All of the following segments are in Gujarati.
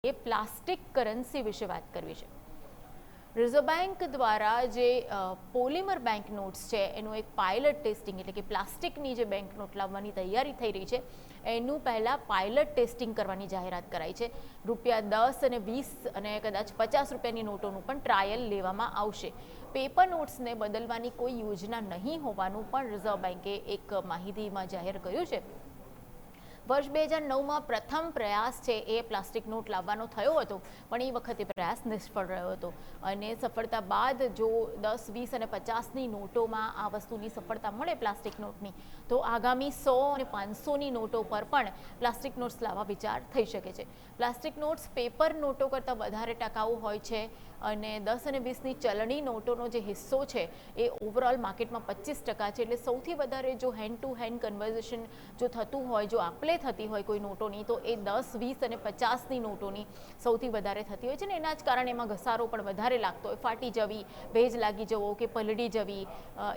એ પ્લાસ્ટિક કરન્સી વિશે વાત કરવી છે। રિઝર્વ બેંક દ્વારા જે પોલિમર બેંક નોટ્સ છે એનું એક પાયલટ ટેસ્ટિંગ એટલે કે પ્લાસ્ટિકની જે બેંક નોટ લાવવાની તૈયારી થઈ રહી છે એનું પહેલાં પાયલટ ટેસ્ટિંગ કરવાની જાહેરાત કરાઈ છે। ₹10 અને 20 અને કદાચ 50 રૂપિયાની નોટોનું પણ ટ્રાયલ લેવામાં આવશે। પેપર નોટ્સને બદલવાની કોઈ યોજના નહીં હોવાનું પણ રિઝર્વ બેંકે એક માહિતીમાં જાહેર કર્યું છે। વર્ષ 2009માં પ્રથમ પ્રયાસ છે એ પ્લાસ્ટિક નોટ લાવવાનો થયો હતો, પણ એ વખતે પ્રયાસ નિષ્ફળ રહ્યો હતો અને સફળતા બાદ જો 10, 20 અને 50ની નોટોમાં આ વસ્તુની સફળતા મળે પ્લાસ્ટિક નોટની, તો આગામી 100 અને 500ની નોટો પર પણ પ્લાસ્ટિક નોટ્સ લાવવા વિચાર થઈ શકે છે। પ્લાસ્ટિક નોટ્સ પેપર નોટો કરતાં વધારે ટકાઉ હોય છે અને 10 અને 20ની ચલણી નોટોનો જે હિસ્સો છે એ ઓવરઓલ માર્કેટમાં 25% છે। એટલે સૌથી વધારે જો હેન્ડ ટુ હેન્ડ કન્વર્ઝેશન જો થતું હોય, જો આપલે થતી હોય કોઈ નોટોની, તો એ 10, 20 અને 50ની નોટોની સૌથી વધારે થતી હોય છે ને એના જ કારણે એમાં ઘસારો પણ વધારે લાગતો હોય, ફાટી જવી, ભેજ લાગી જવો કે પલળી જવી,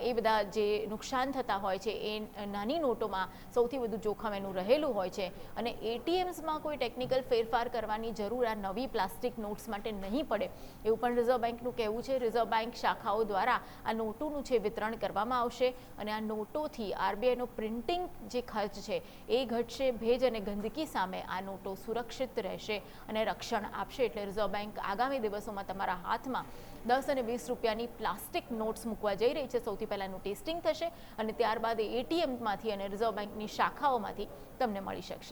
એ બધા જે નુકસાન થતા હોય છે એ નાની નોટોમાં સૌથી વધુ જોખમ એનું રહેલું હોય છે અને એટીએમ્સમાં કોઈ ટેકનિકલ ફેરફાર કરવાની જરૂર આ નવી પ્લાસ્ટિક નોટ્સ માટે નહીં પડે એવું પણ રિઝર્વ બેંકનું કહેવું છે। રિઝર્વ બેંક શાખાઓ દ્વારા આ નોટોનું છે વિતરણ કરવામાં આવશે અને આ નોટોથી આરબીઆઈનો પ્રિન્ટિંગ જે ખર્ચ છે એ ઘટશે। ભેજ અને ગંદકી સામે આ નોટો સુરક્ષિત રહેશે અને રક્ષણ આપશે। એટલે રિઝર્વ બેંક આગામી દિવસોમાં તમારા હાથમાં 10 અને 20 રૂપિયાની પ્લાસ્ટિક નોટ્સ મૂકવા જઈ રહી છે। સૌથી પહેલાં એનું ટેસ્ટિંગ થશે અને ત્યારબાદ એટીએમમાંથી અને રિઝર્વ બેંકની શાખાઓમાંથી તમને મળી શકશે।